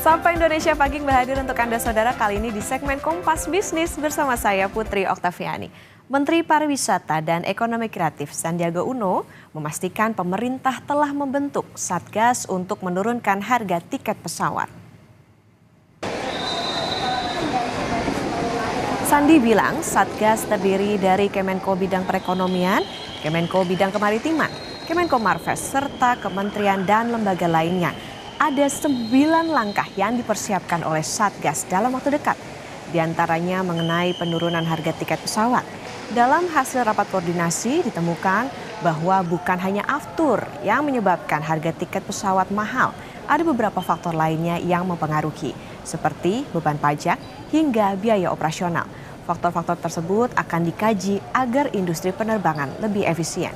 Sapa Indonesia Pagi kembali hadir untuk Anda saudara kali ini di segmen Kompas Bisnis bersama saya Putri Oktaviani. Menteri Pariwisata dan Ekonomi Kreatif Sandiaga Uno memastikan pemerintah telah membentuk Satgas untuk menurunkan harga tiket pesawat. Sandi bilang Satgas terdiri dari Kemenko Bidang Perekonomian, Kemenko Bidang Kemaritiman, Kemenko Marves, serta kementerian dan lembaga lainnya. Ada 9 langkah yang dipersiapkan oleh Satgas dalam waktu dekat. Di antaranya mengenai penurunan harga tiket pesawat. Dalam hasil rapat koordinasi ditemukan bahwa bukan hanya aftur yang menyebabkan harga tiket pesawat mahal. Ada beberapa faktor lainnya yang mempengaruhi, seperti beban pajak hingga biaya operasional. Faktor-faktor tersebut akan dikaji agar industri penerbangan lebih efisien.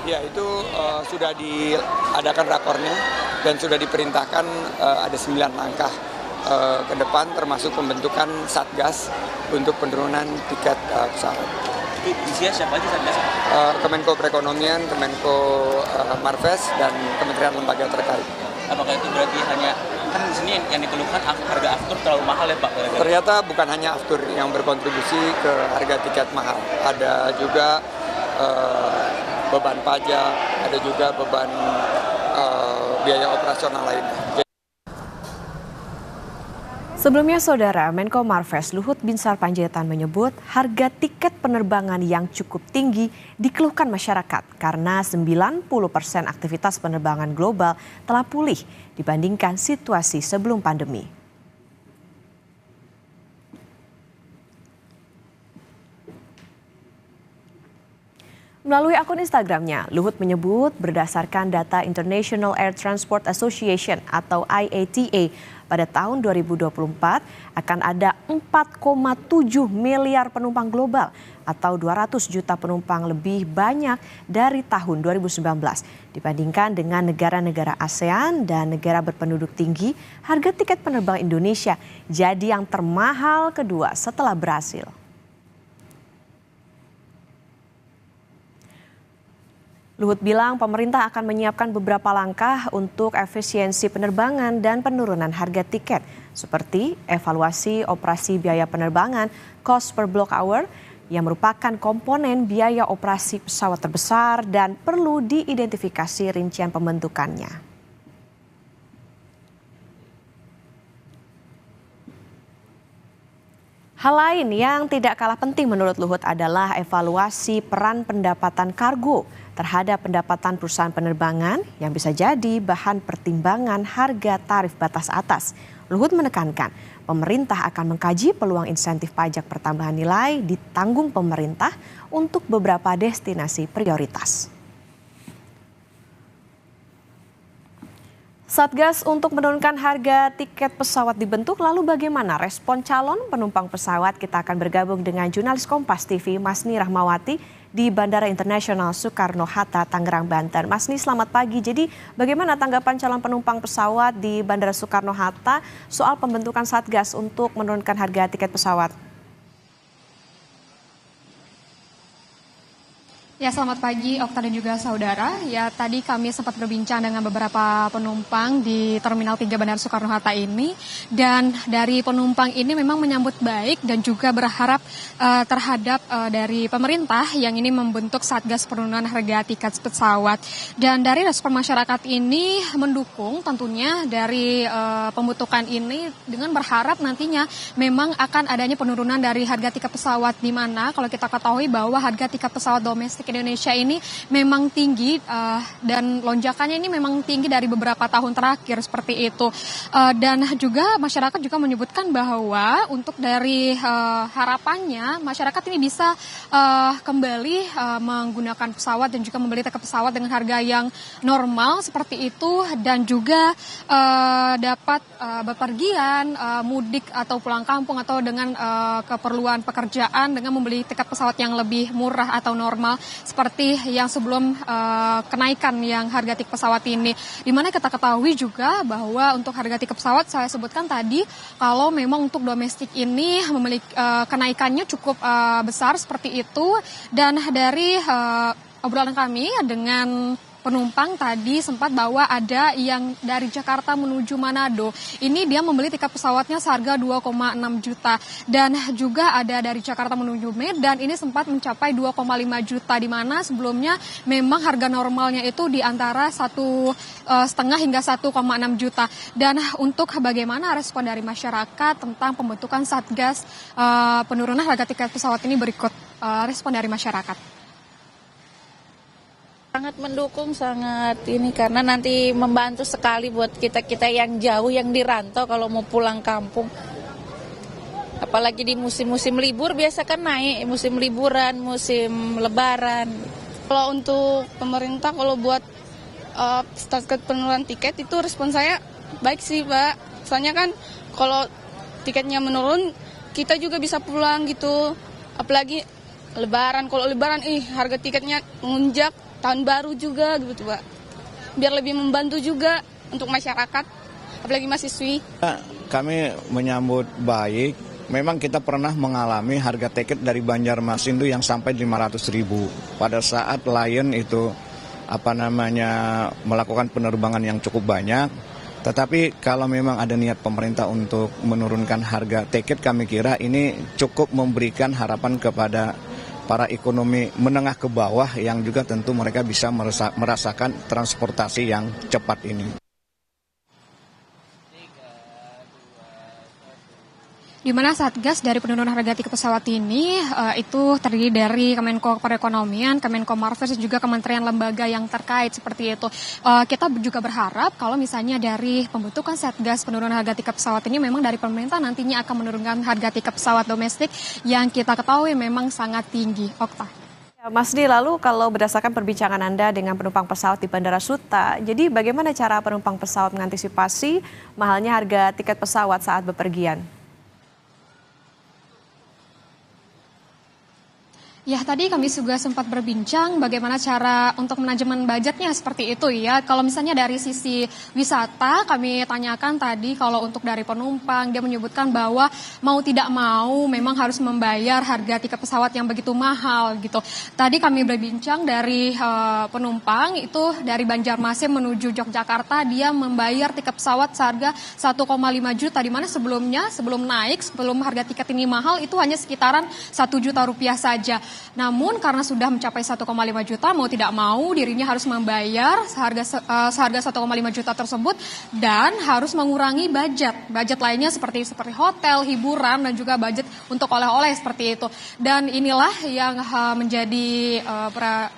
Ya, itu sudah diadakan rakornya dan sudah diperintahkan ada 9 langkah ke depan, termasuk pembentukan Satgas untuk penurunan tiket pesawat. Itu isinya siapa aja Satgas? Kemenko Perekonomian, Kemenko Marves, dan kementerian lembaga terkait. Apakah itu berarti hanya, kan di sini yang dikeluhkan harga aftur terlalu mahal ya Pak? Ternyata bukan hanya aftur yang berkontribusi ke harga tiket mahal, ada juga beban pajak, ada juga beban biaya operasional lainnya. Sebelumnya saudara, Menko Marves Luhut Binsar Panjaitan menyebut harga tiket penerbangan yang cukup tinggi dikeluhkan masyarakat karena 90% aktivitas penerbangan global telah pulih dibandingkan situasi sebelum pandemi. Melalui akun Instagramnya, Luhut menyebut berdasarkan data International Air Transport Association atau IATA pada tahun 2024 akan ada 4,7 miliar penumpang global atau 200 juta penumpang lebih banyak dari tahun 2019. Dibandingkan dengan negara-negara ASEAN dan negara berpenduduk tinggi, harga tiket penerbangan Indonesia jadi yang termahal kedua setelah Brasil. Luhut bilang pemerintah akan menyiapkan beberapa langkah untuk efisiensi penerbangan dan penurunan harga tiket, seperti evaluasi operasi biaya penerbangan cost per block hour yang merupakan komponen biaya operasi pesawat terbesar dan perlu diidentifikasi rincian pembentukannya. Hal lain yang tidak kalah penting menurut Luhut adalah evaluasi peran pendapatan kargo terhadap pendapatan perusahaan penerbangan yang bisa jadi bahan pertimbangan harga tarif batas atas. Luhut menekankan pemerintah akan mengkaji peluang insentif pajak pertambahan nilai ditanggung pemerintah untuk beberapa destinasi prioritas. Satgas untuk menurunkan harga tiket pesawat dibentuk, lalu bagaimana respon calon penumpang pesawat? Kita akan bergabung dengan jurnalis Kompas TV Masni Rahmawati di Bandara Internasional Soekarno-Hatta, Tangerang, Banten. Masni, selamat pagi. Jadi bagaimana tanggapan calon penumpang pesawat di Bandara Soekarno-Hatta soal pembentukan Satgas untuk menurunkan harga tiket pesawat? Ya, selamat pagi Okta dan juga saudara. Ya, tadi kami sempat berbincang dengan beberapa penumpang di Terminal 3 Bandara Soekarno-Hatta ini. Dan dari penumpang ini memang menyambut baik dan juga berharap terhadap dari pemerintah yang ini membentuk Satgas penurunan harga tiket pesawat. Dan dari respon masyarakat ini mendukung tentunya dari pembentukan ini dengan berharap nantinya memang akan adanya penurunan dari harga tiket pesawat, di mana kalau kita ketahui bahwa harga tiket pesawat domestik Indonesia ini memang tinggi dan lonjakannya ini memang tinggi dari beberapa tahun terakhir seperti itu. Dan juga masyarakat juga menyebutkan bahwa untuk dari harapannya masyarakat ini bisa kembali menggunakan pesawat dan juga membeli tiket pesawat dengan harga yang normal seperti itu, dan juga dapat bepergian, mudik atau pulang kampung atau dengan keperluan pekerjaan dengan membeli tiket pesawat yang lebih murah atau normal seperti yang sebelum kenaikan yang harga tiket pesawat ini. Dimana kita ketahui juga bahwa untuk harga tiket pesawat saya sebutkan tadi, kalau memang untuk domestik ini memiliki kenaikannya cukup besar seperti itu. Dan dari obrolan kami dengan penumpang tadi sempat bahwa ada yang dari Jakarta menuju Manado. Ini dia membeli tiket pesawatnya seharga 2,6 juta. Dan juga ada dari Jakarta menuju Medan ini sempat mencapai 2,5 juta, di mana sebelumnya memang harga normalnya itu di antara 1,5 hingga 1,6 juta. Dan untuk bagaimana respon dari masyarakat tentang pembentukan Satgas penurunan harga tiket pesawat ini, berikut respon dari masyarakat. Sangat mendukung, sangat ini karena nanti membantu sekali buat kita-kita yang jauh, yang dirantau kalau mau pulang kampung. Apalagi di musim-musim libur biasa kan naik, musim liburan, musim lebaran. Kalau untuk pemerintah, kalau buat Satgas penurunan tiket itu respon saya baik sih, Pak. Soalnya kan kalau tiketnya menurun, kita juga bisa pulang gitu. Apalagi lebaran, kalau lebaran harga tiketnya mengunjak. Tahun baru juga gitu, Pak. Biar lebih membantu juga untuk masyarakat, apalagi mahasiswi. Kami menyambut baik. Memang kita pernah mengalami harga tiket dari Banjarmasin itu yang sampai 500.000. Pada saat Lion itu melakukan penerbangan yang cukup banyak. Tetapi kalau memang ada niat pemerintah untuk menurunkan harga tiket, kami kira ini cukup memberikan harapan kepada para ekonomi menengah ke bawah yang juga tentu mereka bisa merasakan transportasi yang cepat ini. Di mana Satgas dari penurunan harga tiket pesawat ini itu terdiri dari Kemenko Perekonomian, Kemenko Marves, dan juga kementerian lembaga yang terkait seperti itu. Kita juga berharap kalau misalnya dari pembentukan Satgas penurunan harga tiket pesawat ini memang dari pemerintah nantinya akan menurunkan harga tiket pesawat domestik yang kita ketahui memang sangat tinggi. Okta. Mas Di, lalu kalau berdasarkan perbincangan Anda dengan penumpang pesawat di Bandara Suta, jadi bagaimana cara penumpang pesawat mengantisipasi mahalnya harga tiket pesawat saat bepergian? Ya, tadi kami juga sempat berbincang bagaimana cara untuk manajemen budgetnya seperti itu ya. Kalau misalnya dari sisi wisata, kami tanyakan tadi kalau untuk dari penumpang, dia menyebutkan bahwa mau tidak mau memang harus membayar harga tiket pesawat yang begitu mahal gitu. Tadi kami berbincang dari penumpang itu dari Banjarmasin menuju Yogyakarta, dia membayar tiket pesawat seharga 1,5 juta, di mana sebelum harga tiket ini mahal itu hanya sekitaran 1 juta rupiah saja. Namun karena sudah mencapai 1,5 juta, mau tidak mau dirinya harus membayar seharga 1,5 juta tersebut dan harus mengurangi budget lainnya seperti hotel, hiburan, dan juga budget untuk oleh-oleh seperti itu. Dan inilah yang menjadi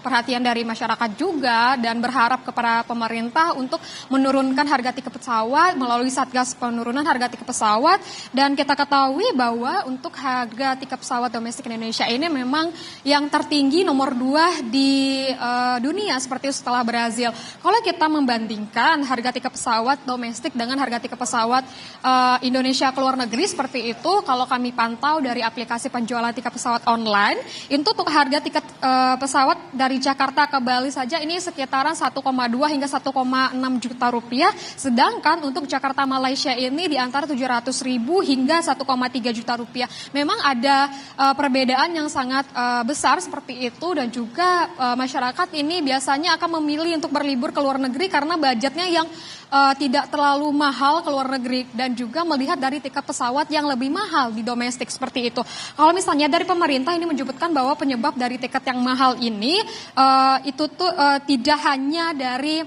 perhatian dari masyarakat juga, dan berharap kepada pemerintah untuk menurunkan harga tiket pesawat melalui Satgas penurunan harga tiket pesawat. Dan kita ketahui bahwa untuk harga tiket pesawat domestik Indonesia ini memang yang tertinggi nomor 2 di dunia seperti itu setelah Brazil. Kalau kita membandingkan harga tiket pesawat domestik dengan harga tiket pesawat Indonesia ke luar negeri seperti itu, kalau kami pantau dari aplikasi penjualan tiket pesawat online, itu untuk harga tiket pesawat dari Jakarta ke Bali saja ini sekitaran 1,2 hingga 1,6 juta rupiah, sedangkan untuk Jakarta Malaysia ini di antara 700.000 hingga 1,3 juta rupiah. Memang ada perbedaan yang sangat besar seperti itu, dan juga masyarakat ini biasanya akan memilih untuk berlibur ke luar negeri karena budgetnya yang tidak terlalu mahal ke luar negeri, dan juga melihat dari tiket pesawat yang lebih mahal di domestik seperti itu. Kalau misalnya dari pemerintah ini menyebutkan bahwa penyebab dari tiket yang mahal ini itu tuh tidak hanya dari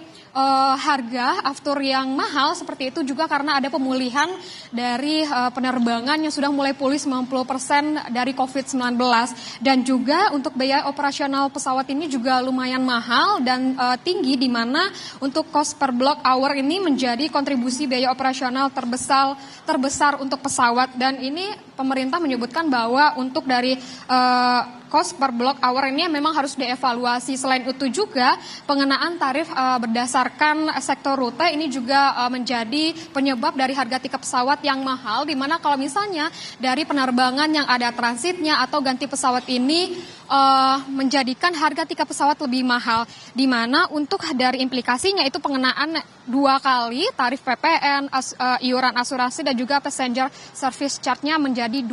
harga aftur yang mahal seperti itu, juga karena ada pemulihan dari penerbangan yang sudah mulai pulih 90% dari COVID-19, dan juga untuk biaya operasional pesawat ini juga lumayan mahal dan tinggi, di mana untuk cost per block hour ini menjadi kontribusi biaya operasional terbesar untuk pesawat. Dan ini pemerintah menyebutkan bahwa untuk dari cost per block hour ini memang harus dievaluasi. Selain itu juga pengenaan tarif berdasarkan sektor rute ini juga menjadi penyebab dari harga tiket pesawat yang mahal, di mana kalau misalnya dari penerbangan yang ada transitnya atau ganti pesawat ini menjadikan harga tiket pesawat lebih mahal, di mana untuk dari implikasinya itu pengenaan 2 kali tarif PPN, iuran asuransi, dan juga passenger service charge-nya menjadi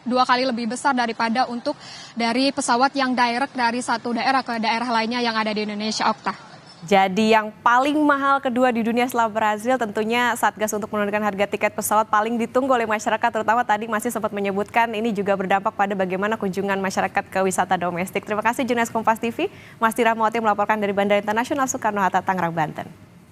dua kali lebih besar daripada untuk dari pesawat yang direct dari satu daerah ke daerah lainnya yang ada di Indonesia. Okta. Jadi yang paling mahal kedua di dunia setelah Brazil tentunya Satgas untuk menurunkan harga tiket pesawat paling ditunggu oleh masyarakat, terutama tadi masih sempat menyebutkan ini juga berdampak pada bagaimana kunjungan masyarakat ke wisata domestik. Terima kasih jurnalis Kompas TV, Mas Rahmawati melaporkan dari Bandara Internasional Soekarno-Hatta, Tangerang, Banten.